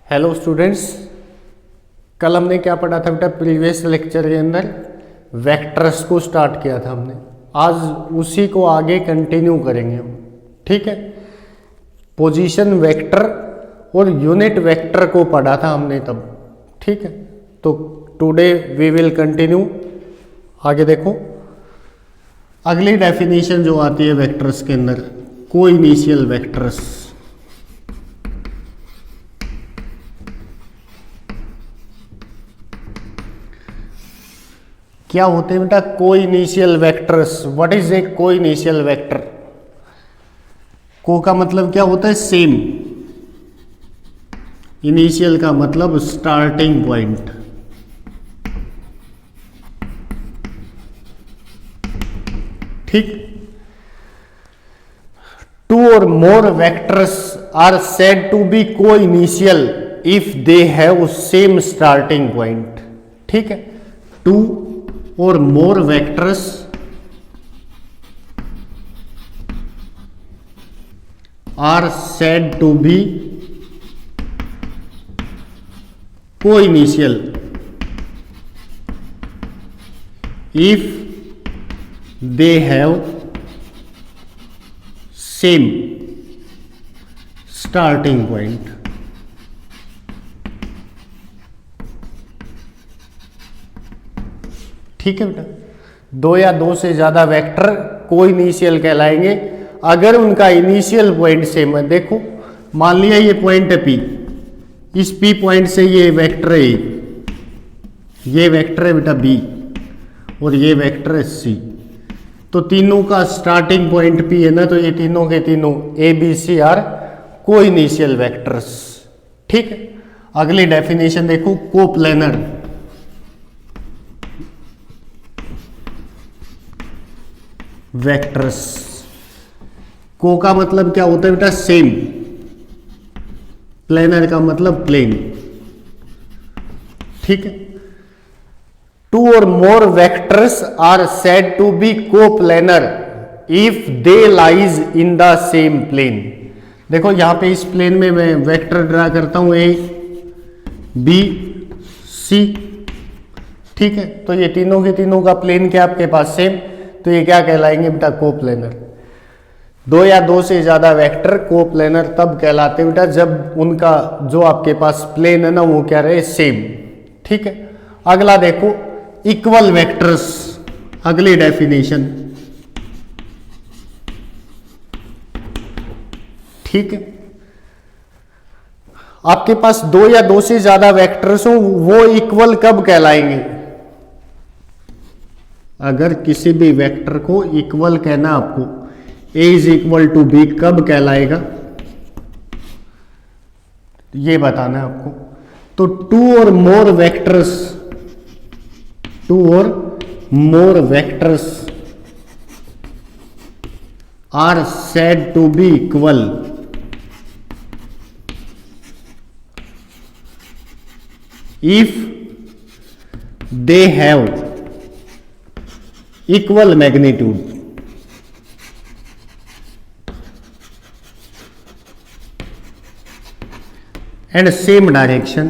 Hello students, कल हमने क्या पढ़ा था बेटा? प्रीवियस लेक्चर के अंदर वेक्टर्स को स्टार्ट किया था हमने। आज उसी को आगे कंटिन्यू करेंगे हम। ठीक है, पोजीशन वेक्टर और यूनिट वेक्टर को पढ़ा था हमने तब। ठीक है, तो टुडे वी विल कंटिन्यू। आगे देखो, अगली डेफिनेशन जो आती है वेक्टर्स के अंदर, को इनिशियल वेक्टर्स। क्या होते हैं बेटा को initial vectors? What is a को इनिशियल वेक्टर? को का मतलब क्या होता है? सेम। इनिशियल का मतलब स्टार्टिंग पॉइंट। ठीक। Two or more vectors are said to be coinitial if they have same starting point. ठीक है, two or more vectors are said to be co-initial if they have same starting point। ठीक है बेटा, दो या दो से ज्यादा वेक्टर को इनिशियल कहलाएंगे अगर उनका इनिशियल पॉइंट सेम है। देखो, मान लिया ये पॉइंट है P, इस P पॉइंट से ये वेक्टर है, ये वेक्टर है बेटा B और ये वेक्टर है C। तो तीनों का स्टार्टिंग पॉइंट P है ना, तो ये तीनों के तीनों A B C आर को इनिशियल वेक्टर्स। ठीक है, अगली डेफिनेशन देखो, कोप्लेनर। वेक्टर्स, को का मतलब क्या होता है बेटा? सेम। प्लेनर का मतलब प्लेन। ठीक है, two or more vectors are said to be coplanar if they lies in the same plane. देखो यहां पे इस प्लेन में मैं वेक्टर ड्रा करता हूं, ए बी सी। ठीक है, तो ये तीनों के तीनों का प्लेन क्या आपके पास? सेम। तो ये क्या कहलाएंगे बेटा? कोप्लेनर। दो या दो से ज्यादा वेक्टर कोप्लेनर तब कहलाते हैं बेटा जब उनका जो आपके पास प्लेन है ना वो क्या रहे? सेम। ठीक है, अगला देखो, इक्वल वेक्टर्स। अगली डेफिनेशन। ठीक है, आपके पास दो या दो से ज्यादा वेक्टर्स हो वो इक्वल कब कहलाएंगे? अगर किसी भी वेक्टर को इक्वल कहना आपको, A is equal to B, कब कहलाएगा ये बताना है आपको। तो to or more vectors, two or more vectors are said to be equal if they have equal magnitude. And same direction.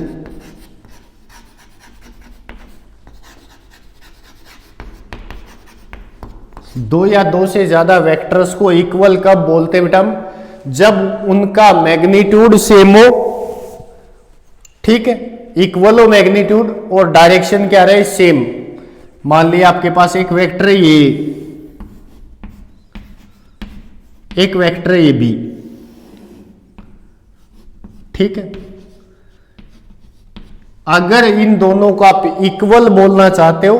दो या दो से ज्यादा वेक्टर्स को इक्वल कब बोलते हैं बेटा हम? जब उनका मैग्नीट्यूड सेम हो। ठीक है, इक्वल हो मैग्नीट्यूड और डायरेक्शन क्या रहे? सेम। मान लिया आपके पास एक वेक्टर है ये, एक वेक्टर है ये बी। ठीक है, अगर इन दोनों को आप इक्वल बोलना चाहते हो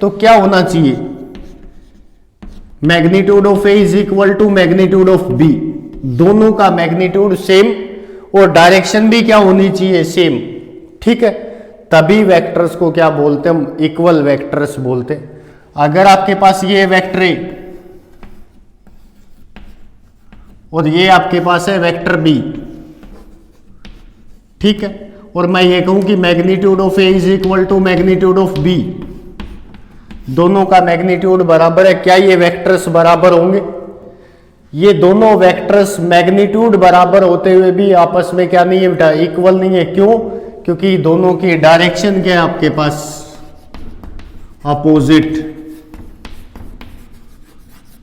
तो क्या होना चाहिए? Magnitude of A is equal to magnitude of B. दोनों का मैग्नीट्यूड सेम और डायरेक्शन भी क्या होनी चाहिए? सेम। ठीक है, तभी वेक्टर्स को क्या बोलते हैं हम? इक्वल वेक्टर्स बोलते हैं। अगर आपके पास ये वेक्टर है और ये आपके पास है वेक्टर बी। ठीक है, और मैं ये कहूं कि magnitude of A is equal to magnitude of B, दोनों का मैग्नीट्यूड बराबर है, क्या ये वेक्टर्स बराबर होंगे? ये दोनों वेक्टर्स मैग्नीट्यूड बराबर होते हुए भी आपस में क्या नहीं है बेटा, इक्वल नहीं है। क्यों? क्योंकि दोनों की डायरेक्शन क्या है आपके पास, अपोजिट।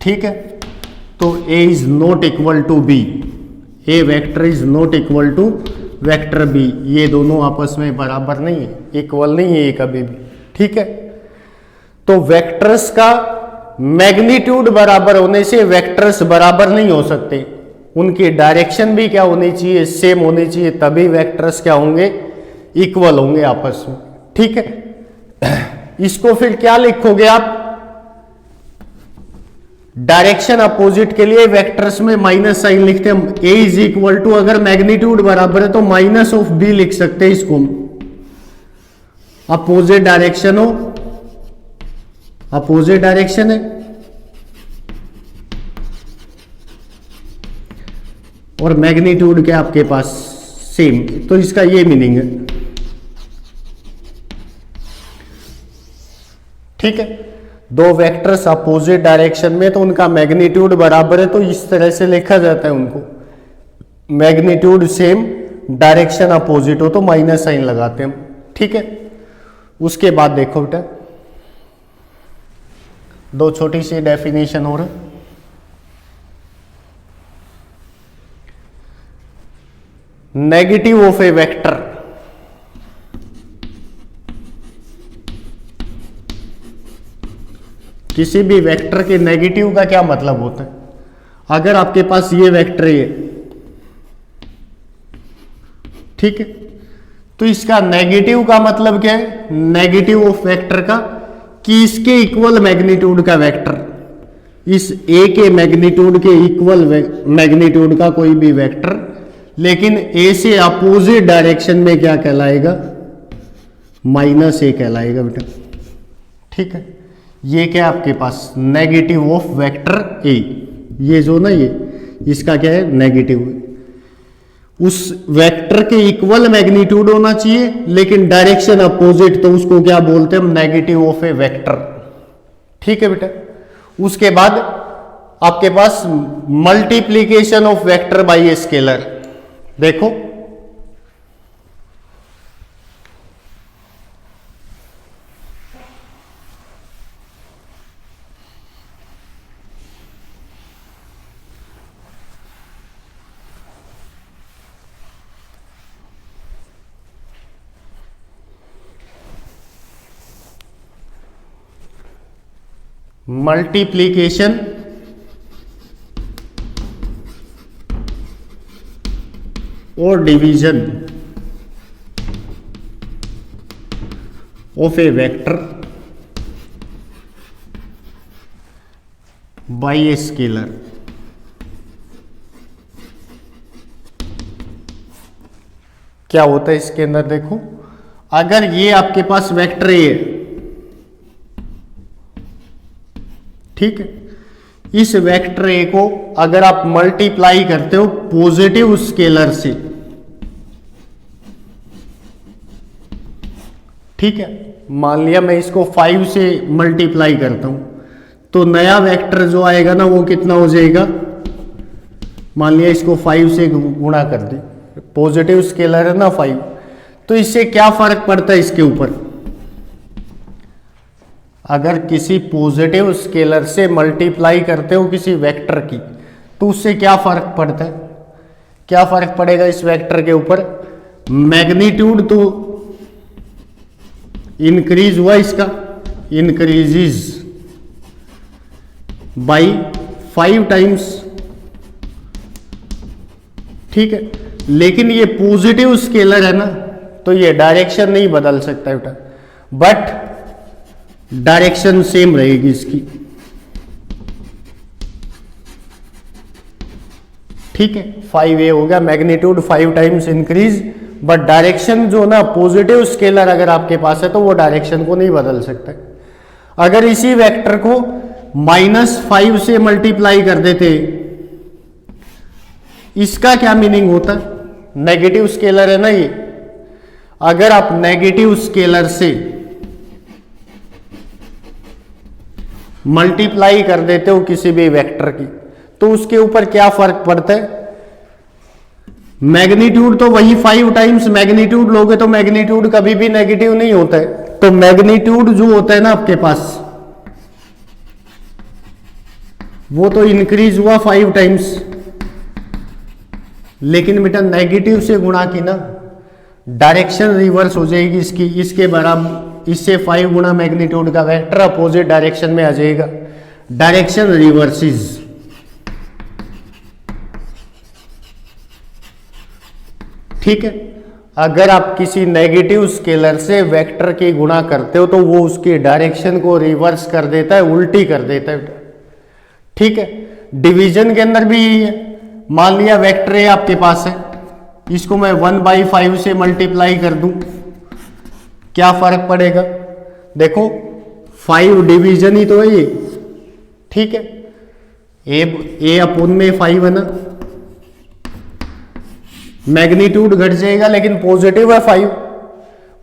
ठीक है, तो A is not equal to B, A vector is not equal to vector B, ये दोनों आपस में बराबर नहीं है, इक्वल नहीं है ये कभी भी। ठीक है, तो वेक्टर्स का मैग्नीट्यूड बराबर होने से वेक्टर्स बराबर नहीं हो सकते, उनकी डायरेक्शन भी क्या होनी चाहिए, सेम होनी चाहिए, तभी वेक्टर्स क्या होंगे, इक्वल होंगे आपस में। ठीक है, इसको फिर क्या लिखोगे आप, डायरेक्शन अपोजिट के लिए वेक्टर्स में माइनस साइन लिखते हैं। ए इज इक्वल टू, अगर मैग्नीट्यूड बराबर है तो माइनस ऑफ बी लिख सकते हैं इसको, अपोजिट डायरेक्शन हो, अपोजिट डायरेक्शन है, और मैग्नीट्यूड क्या आपके पास सेम, तो इसका ये मीनिंग है। ठीक है, दो वेक्टर्स अपोजिट डायरेक्शन में तो उनका मैग्नीट्यूड बराबर है, तो इस तरह से लिखा जाता है उनको, मैग्नीट्यूड सेम डायरेक्शन अपोजिट हो तो माइनस साइन लगाते हैं हम। ठीक है, उसके बाद देखो बेटा दो छोटी सी डेफिनेशन और, नेगेटिव ऑफ ए वेक्टर, किसी भी वेक्टर के नेगेटिव का क्या मतलब होता है, अगर आपके पास ये वेक्टर है, ठीक है, तो इसका नेगेटिव का मतलब क्या है, नेगेटिव ऑफ वेक्टर का कि इसके इक्वल मैग्नीट्यूड का वेक्टर, इस ए के मैग्नीट्यूड के इक्वल मैग्नीट्यूड का कोई भी वेक्टर, लेकिन ए से अपोजिट डायरेक्शन में क्या कहलाएगा, माइनस ए कहलाएगा बेटा। ठीक है, ये क्या है आपके पास, नेगेटिव ऑफ वेक्टर ए, ये जो ना ये इसका क्या है, नेगेटिव, उस वेक्टर के इक्वल मैग्नीट्यूड होना चाहिए लेकिन डायरेक्शन अपोजिट, तो उसको क्या बोलते हैं हम, नेगेटिव ऑफ ए वेक्टर। ठीक है बेटा, उसके बाद आपके पास multiplication of vector by a scalar, देखो मल्टीप्लीकेशन और division of a vector by a scalar. क्या होता है इसके अंदर, देखो अगर ये आपके पास वेक्टर ए है, ठीक है, इस वेक्टर ए को अगर आप मल्टीप्लाई करते हो पॉजिटिव स्केलर से, ठीक है, मान लिया मैं इसको 5 से मल्टीप्लाई करता हूं, तो नया वेक्टर जो आएगा ना वो कितना हो जाएगा, मान लिया इसको 5 से गुणा कर दे, पॉजिटिव स्केलर है ना 5, तो इससे क्या फर्क पड़ता है इसके ऊपर, अगर किसी पॉजिटिव स्केलर से मल्टीप्लाई करते हो किसी वेक्टर की, तो उससे क्या फर्क पड़ता है, क्या फर्क पड़ेगा इस वेक्टर के ऊपर, मैग्नीट्यूड तो इंक्रीज हुआ, इसका इंक्रीजेस बाय 5 टाइम्स, ठीक है, लेकिन ये पॉजिटिव स्केलर है ना, तो ये डायरेक्शन नहीं बदल सकता बेटा, बट डायरेक्शन सेम रहेगी इसकी। ठीक है, 5a हो गया, magnitude 5 times increase, but direction जो ना पॉजिटिव स्केलर अगर आपके पास है तो वो डायरेक्शन को नहीं बदल सकता। अगर इसी वेक्टर को -5 से मल्टीप्लाई कर देते, इसका क्या मीनिंग होता, नेगेटिव स्केलर है ना ये, अगर आप नेगेटिव स्केलर से मल्टीप्लाई कर देते हो किसी भी वेक्टर की, तो उसके ऊपर क्या फर्क पड़ता है? मैग्नीट्यूड तो वही 5 टाइम्स मैग्नीट्यूड लोगे तो मैग्नीट्यूड कभी भी नेगेटिव नहीं होता है। तो मैग्नीट्यूड जो होता है ना आपके पास, वो तो इंक्रीज हुआ 5 टाइम्स, लेकिन बेटा नेगेटिव से गुणा की ना, डायरेक्शन रिवर्स हो जाएगी इसकी, इसके बराबर, इससे 5 गुना मैग्नीट्यूड का वेक्टर अपोजिट डायरेक्शन में आ जाएगा, डायरेक्शन रिवर्सिस। ठीक है, अगर आप किसी नेगेटिव स्केलर से वेक्टर की गुणा करते हो तो वो उसकी डायरेक्शन को रिवर्स कर देता है, उल्टी कर देता है। ठीक है, डिवीजन के अंदर भी यही है। मान लिया वेक्टर ए आपके पास है, इसको मैं 1/5 से मल्टीप्लाई कर दूं, क्या फर्क पड़ेगा? देखो 5 डिवीजन ही तो है ये। ठीक है, ए अपोन में 5 है ना, मैग्नीट्यूड घट जाएगा लेकिन पॉजिटिव है 5,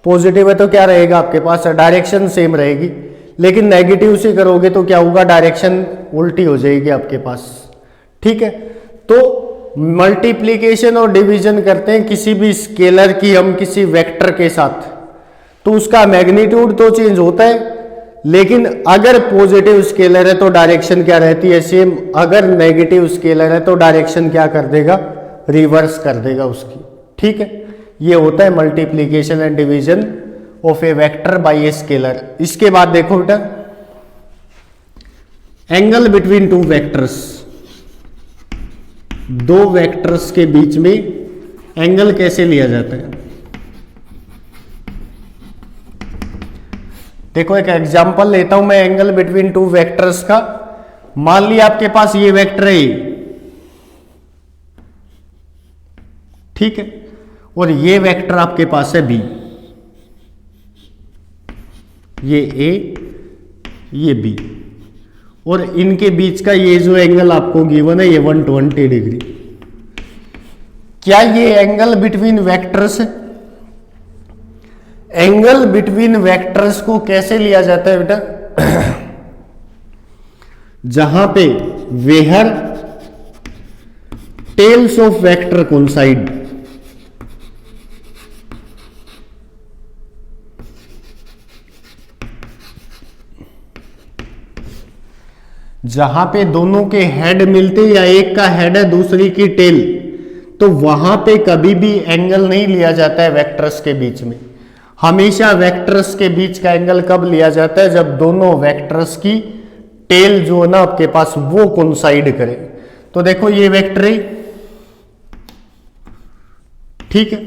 पॉजिटिव है तो क्या रहेगा आपके पास? डायरेक्शन सेम रहेगी। लेकिन नेगेटिव से करोगे तो क्या होगा? डायरेक्शन उल्टी हो जाएगी आपके पास। ठीक है, तो मल्टीप्लीकेशन और डिवीजन करते हैं किसी भी स्केलर की हम किसी वेक्टर के साथ, तो उसका मैग्नीट्यूड तो चेंज होता है, लेकिन अगर पॉजिटिव स्केलर है तो डायरेक्शन क्या रहती है? सेम। अगर नेगेटिव स्केलर है तो डायरेक्शन क्या कर देगा? रिवर्स कर देगा उसकी। ठीक है, ये होता है multiplication and division of a vector by a scalar. इसके बाद देखो बेटा, एंगल बिटवीन टू वेक्टर्स, दो वेक्टर्स के बीच में एंगल कैसे लिया जाता है? देखो एक एग्जांपल लेता हूं मैं एंगल बिटवीन टू वेक्टर्स का। मान लिया आपके पास ये वेक्टर है, ठीक है, और ये वेक्टर आपके पास है बी, ये ए ये बी, और इनके बीच का ये जो एंगल आपको गिवन है ये 120 डिग्री। क्या ये एंगल बिटवीन वेक्टर्स है? एंगल बिटवीन वेक्टर्स को कैसे लिया जाता है बेटा? जहां पे where tails of vector coincide, जहां पे दोनों के हेड मिलते या एक का हेड है दूसरी की टेल, तो वहां पे कभी भी एंगल नहीं लिया जाता है वेक्टर्स के बीच में। हमेशा वेक्टर्स के बीच का एंगल कब लिया जाता है? जब दोनों वेक्टर्स की टेल जो है ना आपके पास वो कोइंसाइड करे। तो देखो ये वेक्टर है, ठीक है,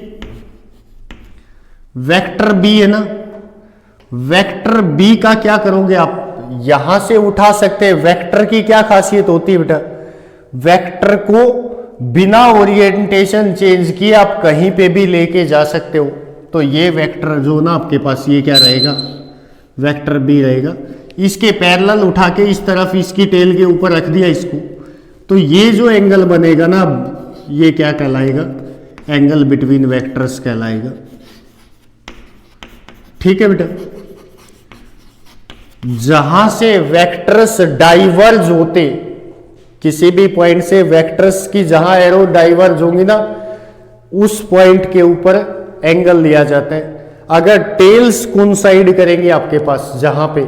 वेक्टर बी है ना, वेक्टर बी का क्या करोगे आप? यहां से उठा सकते हैं। वेक्टर की क्या खासियत होती है बेटा? वेक्टर को बिना ओरिएंटेशन चेंज किए आप कहीं पे भी लेके जा सकते हो। तो ये वेक्टर जो ना आपके पास ये क्या रहेगा? वेक्टर बी रहेगा। इसके पैरेलल उठा के इस तरफ इसकी टेल के ऊपर रख दिया इसको, तो ये जो एंगल बनेगा ना ये क्या कहलाएगा? एंगल बिटवीन वेक्टर्स कहलाएगा। ठीक है बेटा, जहां से वेक्टर्स डाइवर्ज होते, किसी भी पॉइंट से वेक्टर्स की जहां एरो डाइवर्ज होंगी ना उस पॉइंट के ऊपर एंगल लिया जाता है। अगर टेल्स कोइंसाइड करेंगी आपके पास, जहां पे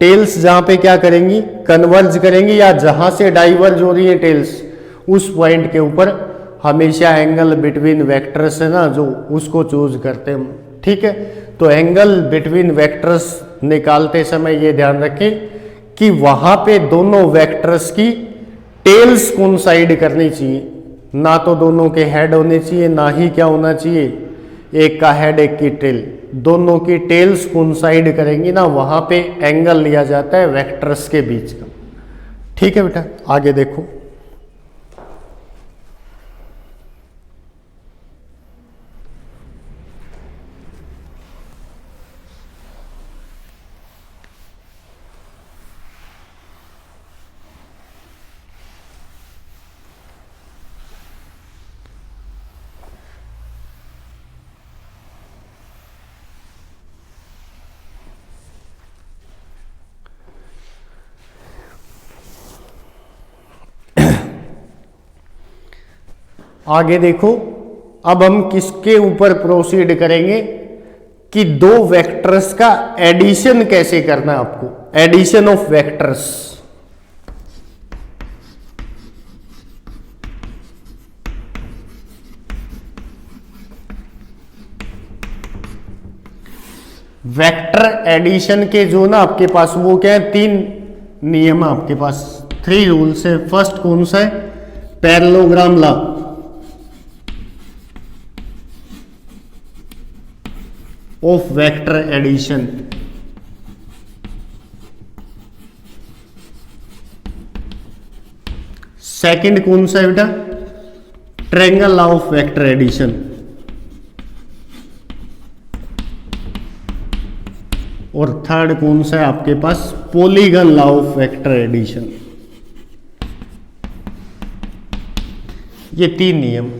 टेल्स जहां पे क्या करेंगी? कन्वर्ज करेंगी, या जहां से डाइवर्ज हो रही है टेल्स उस पॉइंट के ऊपर हमेशा एंगल बिटवीन वेक्टर्स है ना जो उसको चूज करते हैं। ठीक है, तो एंगल बिटवीन वेक्टर्स निकालते समय ये ध्यान रखें कि वहां पे दोनों वेक्टर्स की टेल्स कोइंसाइड करनी चाहिए, ना तो दोनों के हेड होने चाहिए, ना ही क्या होना चाहिए एक का हेड एक की टेल। दोनों की टेल्स कोइंसाइड करेंगी ना, वहां पे एंगल लिया जाता है वेक्टर्स के बीच का। ठीक है बेटा, आगे देखो। आगे देखो, अब हम किसके ऊपर प्रोसीड करेंगे कि दो वेक्टर्स का एडिशन कैसे करना है आपको, addition of vectors. Vector addition के जो ना आपके पास वो क्या है, 3 नियम है आपके पास, 3 रूल्स है। फर्स्ट कौन सा है, parallelogram law. Of vector addition. Second कौन सा है बेटा, triangle law of vector addition. और थर्ड कौन सा है आपके पास, polygon law of vector addition. ये 3 नियम,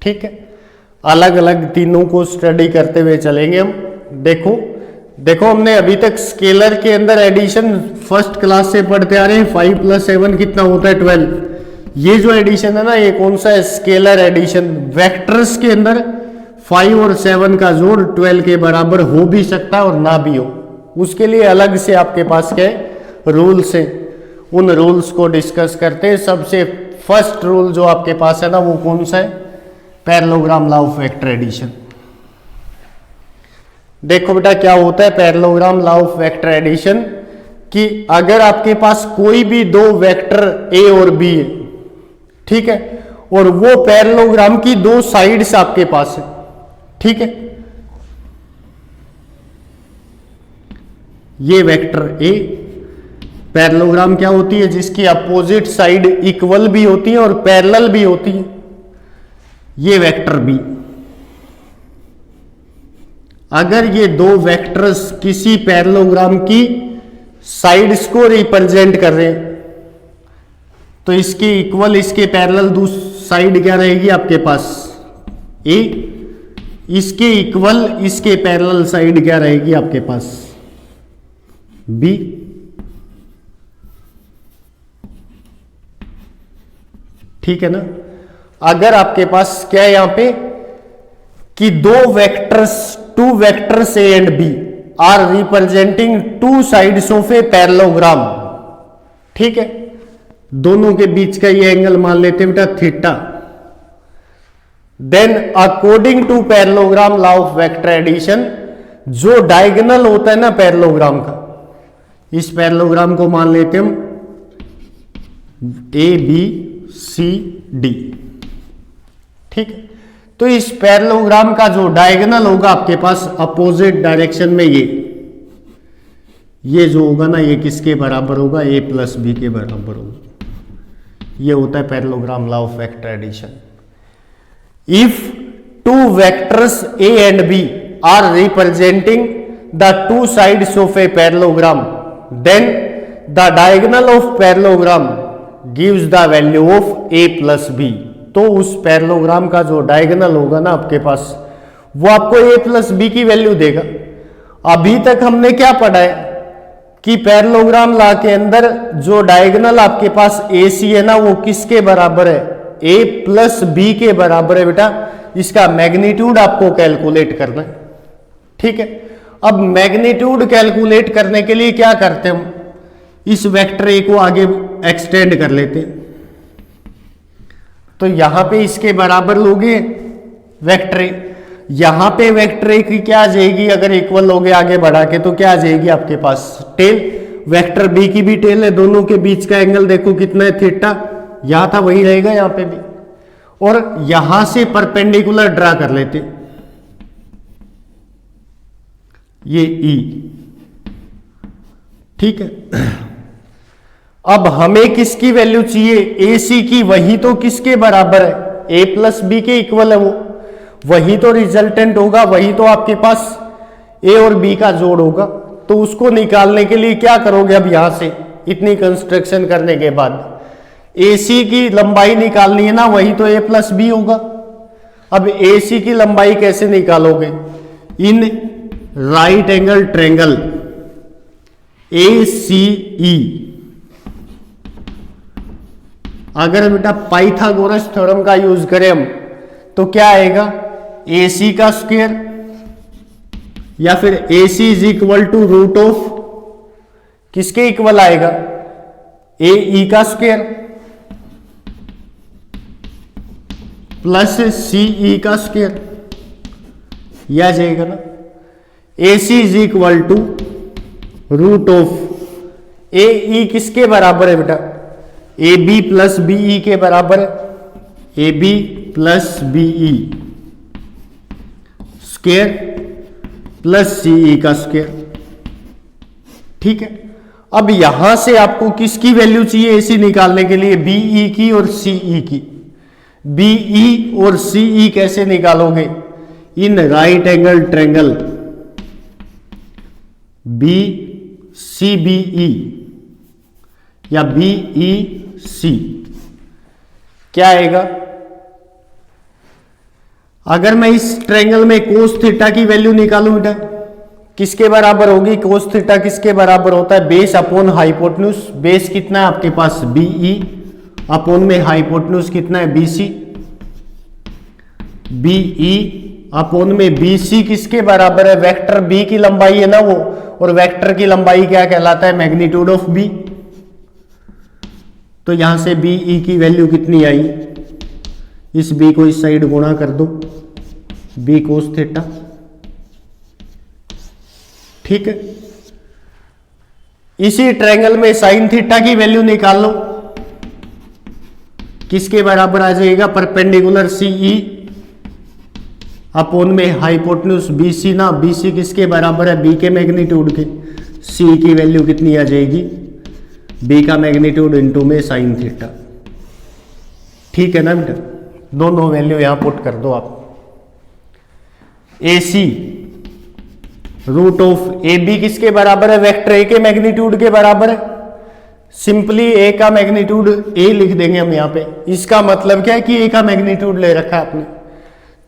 ठीक है। अलग अलग तीनों को स्टडी करते हुए चलेंगे हम। देखो हमने अभी तक स्केलर के अंदर एडिशन फर्स्ट क्लास से पढ़ते आ रहे हैं। 5 + 7 कितना होता है, 12। ये जो एडिशन है ना, ये कौन सा है, स्केलर एडिशन। वेक्टर्स के अंदर 5 और 7 का जोड़ 12 के बराबर हो भी सकता है और ना भी हो, उसके लिए अलग से आपके पास क्या है, रूल्स है। उन रूल्स को डिस्कस करते हैं। सबसे फर्स्ट रूल जो आपके पास है ना, वो कौन सा है, parallelogram law of vector addition. देखो बेटा क्या होता है parallelogram law of vector addition, कि अगर आपके पास कोई भी दो वेक्टर ए और बी है, ठीक है, और वो पैरेललोग्राम की 2 साइड्स आपके पास है, ठीक है। ये वेक्टर ए, पैरेललोग्राम क्या होती है, जिसकी अपोजिट साइड इक्वल भी होती है और पैरेलल भी होती है। ये वेक्टर बी। अगर ये 2 वेक्टर्स किसी पैरेललोग्राम की साइड्स को रिप्रेजेंट कर रहे हैं, तो इसके इक्वल इसके पैरेलल दूसरी साइड क्या रहेगी आपके पास, ए। इसके इक्वल इसके पैरेलल साइड क्या रहेगी आपके पास, बी। ठीक है ना। अगर आपके पास क्या है यहां पे कि 2 vectors A and B are representing 2 sides of a parallelogram, ठीक है, दोनों के बीच का ये एंगल मान लेते हैं बेटा theta. Then according to parallelogram law of vector addition, जो डायगोनल होता है ना पैरेललोग्राम का, इस पैरेललोग्राम को मान लेते हम ए बी सी डी, ठीक है। तो इस पैरेललोग्राम का जो डायगोनल होगा आपके पास अपोजिट डायरेक्शन में, ये जो होगा ना, ये किसके बराबर होगा, ए प्लस बी के बराबर होगा। ये होता है parallelogram law of vector addition. If 2 vectors A and B are representing the 2 sides of a parallelogram, then the diagonal of parallelogram gives the value of A plus B. तो उस parallelogram का जो डायगोनल होगा ना आपके पास, वो आपको ए plus B की वैल्यू देगा। अभी तक हमने क्या पढ़ा है कि पैरेललोग्राम लॉ के अंदर जो डायगोनल आपके पास ए सी है ना, वो किसके बराबर है, ए प्लस बी के बराबर है बेटा। इसका मैग्नीट्यूड आपको कैलकुलेट करना है, ठीक है। अब मैग्नीट्यूड कैलकुलेट करने के लिए क्या करते हैं हम, इस वेक्टर ए को आगे एक्सटेंड कर लेते हैं। तो यहां पे इसके बराबर लोगे वेक्टर ए, यहां पे वेक्टर ए की क्या आ जाएगी, अगर इक्वल लोगे आगे बढ़ा के, तो क्या आ जाएगी आपके पास, टेल। वेक्टर बी की भी टेल है, दोनों के बीच का एंगल देखो कितना है, थीटा। यहां था वही रहेगा यहां पे भी। और यहां से परपेंडिकुलर ड्रा कर लेते, ये ई, ठीक है। अब हमें किसकी वैल्यू चाहिए, ए सी की। वही तो किसके बराबर है, ए प्लस बी के इक्वल है वो, वही तो रिजल्टेंट होगा, वही तो आपके पास ए और बी का जोड़ होगा। तो उसको निकालने के लिए क्या करोगे, अब यहां से इतनी कंस्ट्रक्शन करने के बाद ए सी की लंबाई निकालनी है ना, वही तो ए प्लस बी होगा। अब ए सी की लंबाई कैसे निकालोगे, in right angle triangle A C E, अगर बेटा पाइथागोरस थ्योरम का यूज करें हम तो क्या आएगा, AC का स्क्वायर या फिर AC is equal to root of किसके इक्वल आएगा, AE का स्क्वायर प्लस CE का स्क्वायर, यह आ जाएगा ना। AC is equal to root of AE किसके बराबर है बेटा, AB प्लस BE के बराबर है, AB plus BE square plus CE का स्क्वायर। ठीक है, अब यहां से आपको किसकी वैल्यू चाहिए AC निकालने के लिए, BE की और CE की। BE और CE कैसे निकालोगे, in right angle triangle BCBE या BEC क्या आएगा, अगर मैं इस ट्रायंगल में कोस थीटा की वैल्यू निकालूं बेटा किसके बराबर होगी, कोस थीटा किसके बराबर होता है, बेस अपॉन हाइपोटेन्यूज। बेस कितना है आपके पास BE अपॉन में हाइपोटेन्यूज कितना है BC, BE अपॉन में BC किसके बराबर है, वेक्टर B की लंबाई है ना वो, और वेक्टर की लंबाई क्या कहलाता है, मैग्नीट्यूड ऑफ B। तो यहां से BE की वैल्यू कितनी आई, इस B को इस साइड गुणा कर दो, B कोस थीटा। ठीक है, इसी ट्रायंगल में साइन थीटा की वैल्यू निकाल लो, किसके बराबर आ जाएगा, परपेंडिकुलर CE अपोन में हाइपोटेन्यूज BC ना, BC किसके बराबर है, B के मैग्नीट्यूड के। C की वैल्यू कितनी आ जाएगी, B का मैग्नीट्यूड इनटू में साइन थीटा। ठीक है ना बेटा, दोनों वैल्यू यहां पुट कर दो आप। AC रूट ऑफ AB किसके बराबर है, वेक्टर A के मैग्नीट्यूड के बराबर है। सिंपली A का मैग्नीट्यूड A लिख देंगे हम यहां पे। इसका मतलब क्या है कि A का मैग्नीट्यूड ले रखा है आपने,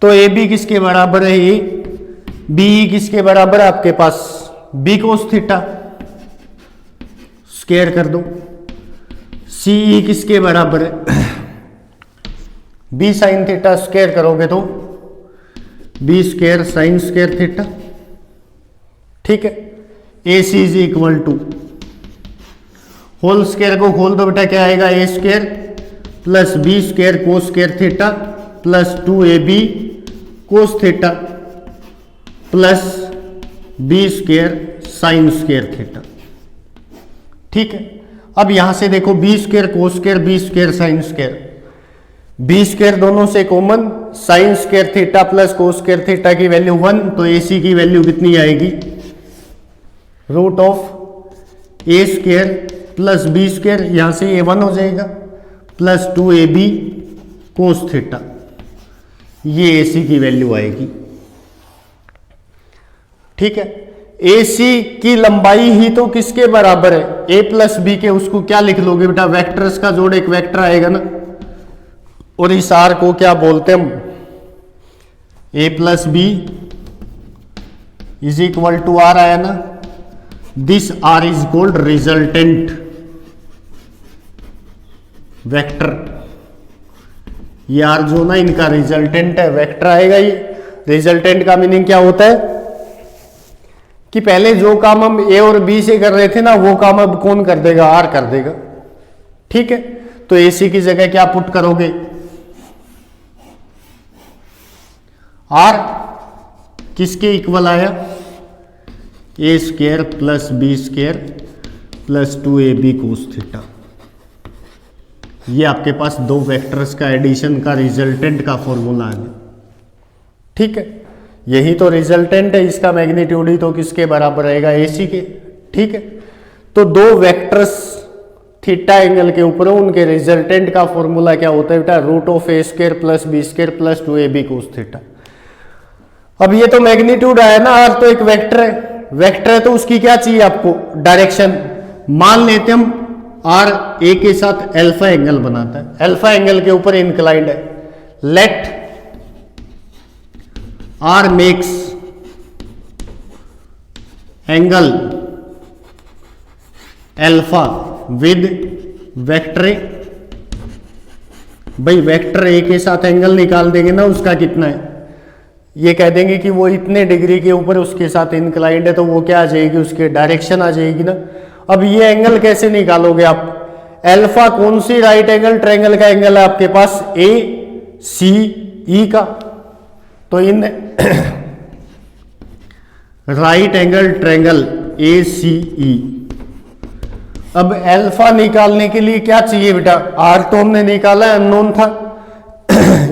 तो AB किसके बराबर है, A BE किसके बराबर है आपके पास, B कोस थीटा स्क्वायर कर दो। CE किसके बराबर है, B साइन थीटा स्क्वायर करोगे तो B square sine square theta. ठीक है, AC is equal to whole square को खोल दो बेटा, क्या आएगा, A square plus B square cos square theta plus 2AB cos theta plus B square sine square theta. ठीक है, अब यहां से देखो B square cos square B square sine square, B square दोनों से common, sine square theta plus cos square theta की value 1, तो AC की वैल्यू कितनी आएगी, root of A square plus B square, यहां से ये 1 हो जाएगा प्लस 2AB कोस थीटा, ये AC की वैल्यू आएगी। ठीक है, AC की लंबाई ही तो किसके बराबर है, A प्लस B के, उसको क्या लिख लोगे बेटा, वेक्टर्स का जोड़ एक वेक्टर आएगा ना, और इस R को क्या बोलते हैं हम, A plus B is equal to R आया ना, this R is called resultant vector. ये R जो ना इनका रिजल्टेंट है, वेक्टर आएगा ये। रिजल्टेंट का मीनिंग क्या होता है कि पहले जो काम हम A और B से कर रहे थे ना, वो काम अब कौन कर देगा, R कर देगा। ठीक है, तो AC की जगह क्या पुट करोगे, R किसके इक्वल आया, A square plus B square plus 2AB cos theta. ये आपके पास दो वेक्टर्स का एडिशन का रिजल्टेंट का फॉर्मूला है। ठीक है, यही तो रिजल्टेंट है, इसका मैग्नीट्यूड ही तो किसके बराबर रहेगा, AC के। ठीक है, तो दो वेक्टर्स थीटा एंगल के ऊपर, उनके रिजल्टेंट का फॉर्मूला क्या होता है बेटा, root of A square plus B square plus 2AB cos theta. अब ये तो मैग्नीट्यूड आया ना, R तो एक वेक्टर है, वेक्टर है तो उसकी क्या चाहिए आपको, डायरेक्शन। मान लेते हम R A के साथ अल्फा एंगल बनाता है, अल्फा एंगल के ऊपर इंक्लाइंड है। Let R makes angle alpha with vector A, भाई वेक्टर ए के साथ एंगल निकाल देंगे ना, उसका कितना है, ये कह देंगे कि वो इतने डिग्री के ऊपर उसके साथ इंक्लाइंड है, तो वो क्या आ जाएगी, उसके डायरेक्शन आ जाएगी ना। अब ये एंगल कैसे निकालोगे आप, अल्फा कौन सी राइट एंगल ट्रायंगल का एंगल है आपके पास, ए सी ई का, तो in right angle triangle A C E. अब अल्फा निकालने के लिए क्या चाहिए बेटा, आर तो हमने निकाला है, अननोन था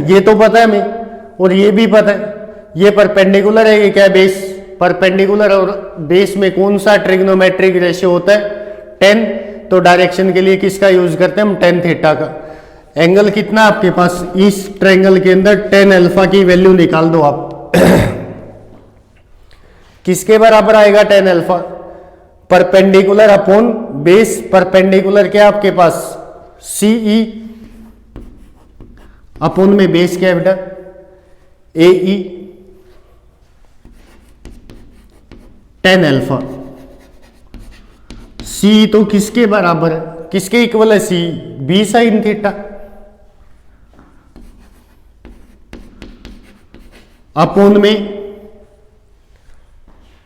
ये तो पता है हमें, और ये भी पता है, ये परपेंडिकुलर है, ये क्या है, बेस परपेंडिकुलर, और बेस में कौन सा ट्रिग्नोमेट्रिक रेशियो होता है, 10, तो डायरेक्शन के लिए किसका यूज करते हैं हम, tan थीटा का। एंगल कितना आपके पास इस ट्रायंगल के अंदर, tan अल्फा की वैल्यू निकाल दो आप किसके बराबर आएगा tan alpha, perpendicular upon base, perpendicular क्या आपके पास CE अपॉन में बेस क्या है बेटा AE, tan अल्फा। C तो किसके बराबर है, किसके इक्वल है C, B sin theta upon में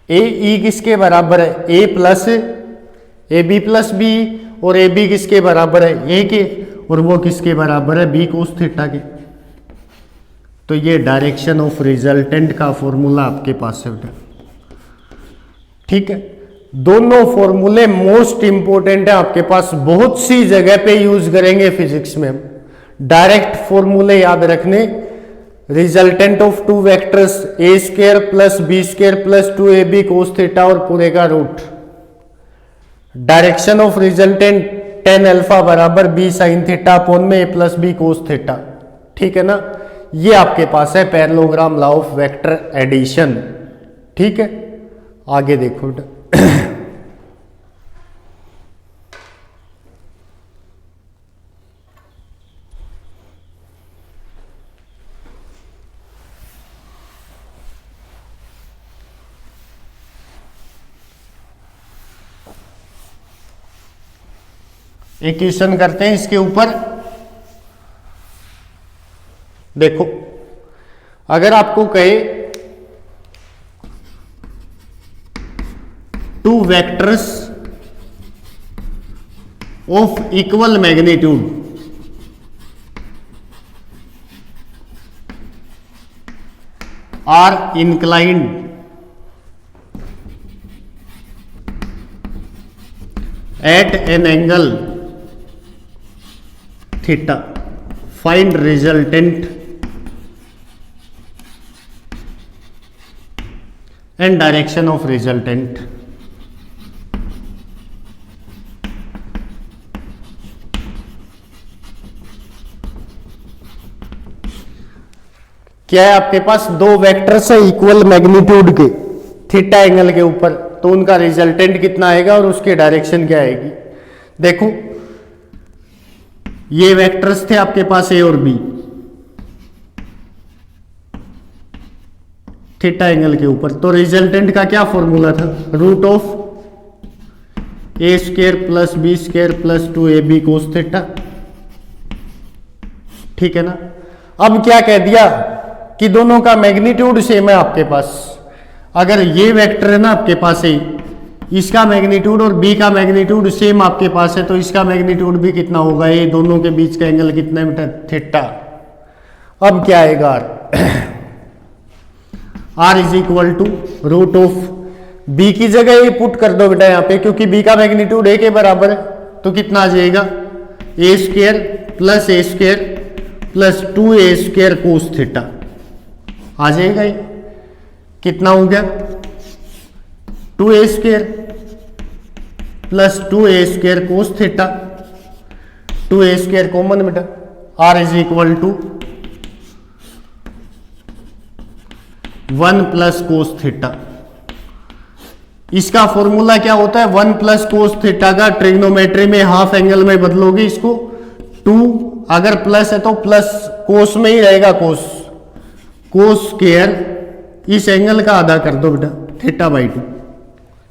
AE किसके बराबर है, A plus AB plus B, और AB किसके बराबर है, A के, और वो किसके बराबर है, B कोस थीटा के। तो ये डायरेक्शन ऑफ रिजल्टेंट का फॉर्मूला आपके पास है बेटा, ठीक है। दोनों फॉर्मूले मोस्ट इंपोर्टेंट है आपके पास, बहुत सी जगह पे यूज करेंगे फिजिक्स में हम। डायरेक्ट फॉर्मूले याद रखने, resultant of two vectors A square plus B square plus 2ab cos theta और पूरे का रूट। Direction of resultant tan alpha बराबर b sin थीटा अपॉन में a plus B cos theta, ठीक है ना। ये आपके पास है parallelogram law of vector addition, ठीक है। आगे देखो बेटा एक क्वेश्चन करते हैं इसके ऊपर। देखो अगर आपको कहे two vectors of equal magnitude are inclined at an angle theta, find resultant and direction of resultant. क्या है आपके पास, दो वेक्टर्स है इक्वल मैग्नीट्यूड के थीटा एंगल के ऊपर, तो उनका रिजल्टेंट कितना आएगा और उसकी डायरेक्शन क्या आएगी। देखो ये वेक्टर्स थे आपके पास ए और बी थीटा एंगल के ऊपर, तो रिजल्टेंट का क्या फॉर्मूला था, root of A square plus B square plus 2ab cos theta, ठीक है ना। अब क्या कह दिया कि दोनों का मैग्नीट्यूड सेम है आपके पास। अगर ये वेक्टर है ना आपके पास है, इसका मैग्नीट्यूड और बी का मैग्नीट्यूड सेम आपके पास है, तो इसका मैग्नीट्यूड भी कितना होगा, ये दोनों के बीच का एंगल कितना है बेटा, थीटा। अब क्या आएगा R is equal to root of B की जगह ये पुट कर दो बेटा यहाँ पे, क्योंकि बी का मैग्नीट्यूड ए के बराबर है, तो कितना आ जाएगा a square plus 2a square cos theta आ जाएगा। ये कितना हो गया, 2a square plus 2a square cos theta, 2a square common बेटा, R is equal to 1 plus cos theta. इसका फॉर्मूला क्या होता है, 1 प्लस कोस थीटा का ट्रिग्नोमेट्री में हाफ एंगल में बदलोगे इसको 2, अगर प्लस है तो प्लस कोस में ही रहेगा, कोस स्क्वायर इस एंगल का आधा कर दो बेटा थीटा बाई 2,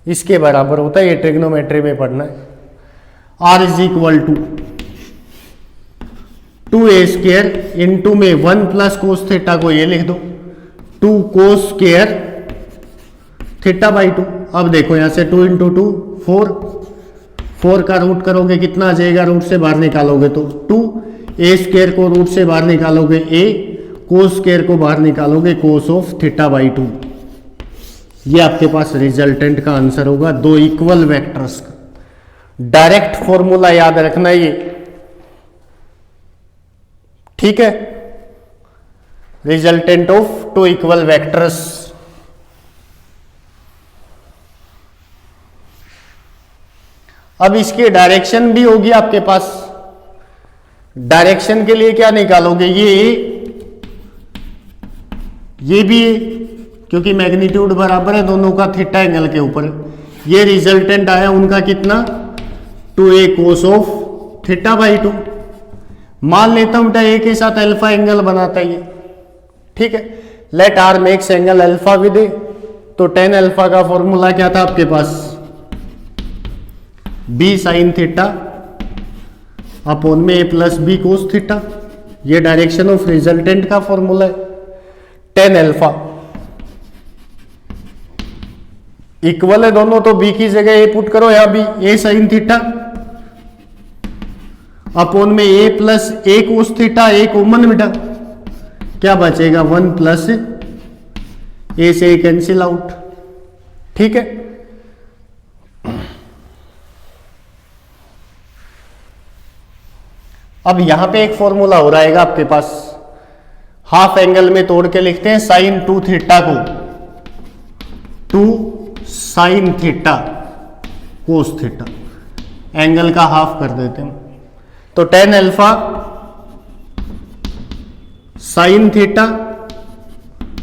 इसके बराबर होता है, ये ट्रिग्नोमेट्री में पढ़ना है। R is equal to 2a² into में 1 प्लस कोस थीटा को ये लिख दो 2 कोस स्क्वायर थीटा बाई 2। अब देखो यहां से 2 इंटू 2 4 का रूट करोगे कितना आ जाएगा, रूट से बाहर निकालोगे तो 2a² को रूट से बाहर निकालोगे a, कोस स्क्वायर को बाहर निकालोगे कोस ऑफ थीटा बाई 2। ये आपके पास रिजल्टेंट का आंसर होगा दो इक्वल वेक्टर्स का। डायरेक्ट फॉर्मूला याद रखना ये, ठीक है, resultant of two equal vectors. अब इसकी डायरेक्शन भी होगी आपके पास। डायरेक्शन के लिए क्या निकालोगे, ये भी है क्योंकि मैग्नीट्यूड बराबर है दोनों का थीटा एंगल के ऊपर। ये रिजल्टेंट आया उनका कितना 2a cos of theta by 2। मान लेता हूं ए के साथ अल्फा एंगल बनाता है ये, ठीक है। Let R makes angle alpha with A, तो tan अल्फा का फॉर्मूला क्या था आपके पास, b साइन थीटा अपॉन में a plus B cos theta. ये डायरेक्शन ऑफ रिजल्टेंट का फॉर्मूला है। tan अल्फा इक्वल है दोनों, तो b की जगह a पुट करो, या b a sign theta upon में a plus a cos theta, a common बेटा, क्या बचेगा 1 प्लस a से कैंसिल आउट, ठीक है। अब यहां पे एक फॉर्मूला हो रहेगा आपके पास, हाफ एंगल में तोड़ के लिखते हैं साइन 2 थीटा को 2 sine theta cos theta, angle का हाफ कर देते हैं। तो tan alpha sine theta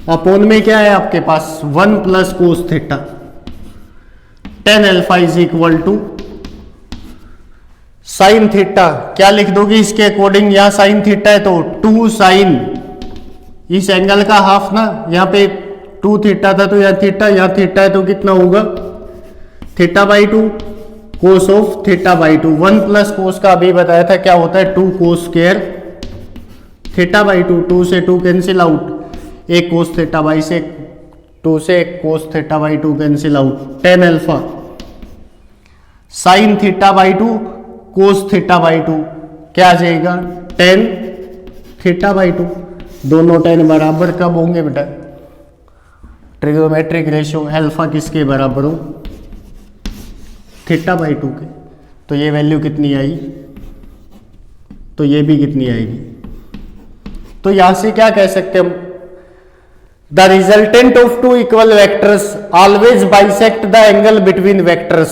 upon में क्या है आपके पास 1 plus cos theta. tan alpha is equal to sine theta, क्या लिख दोगे इसके अकॉर्डिंग, यहां साइन थीटा है तो 2 साइन, इस एंगल का हाफ ना, यहां पे 2 थीटा था तो यहाँ थीटा है तो कितना होगा theta by 2 cos of theta by 2। 1 plus कोस का अभी बताया था क्या होता है 2 कोस स्क्वायर थीटा बाई 2, 2 से 2 कैंसिल आउट, एक कोस थीटा बाई से 2 से एक cos theta by 2 cancel out. tan alpha sine theta by 2 cos theta by 2 क्या आ जाएगा tan थीटा बाई 2। दोनों tan बराबर कब होंगे बेटा, ट्रिग्नोमेट्रिक रेशियो अल्फा किसके बराबर हो थीटा बाई 2 के, तो ये वैल्यू कितनी आई, तो ये भी कितनी आएगी। तो यहां से क्या कह सकते हम, the resultant of two equal vectors always bisect the angle between vectors.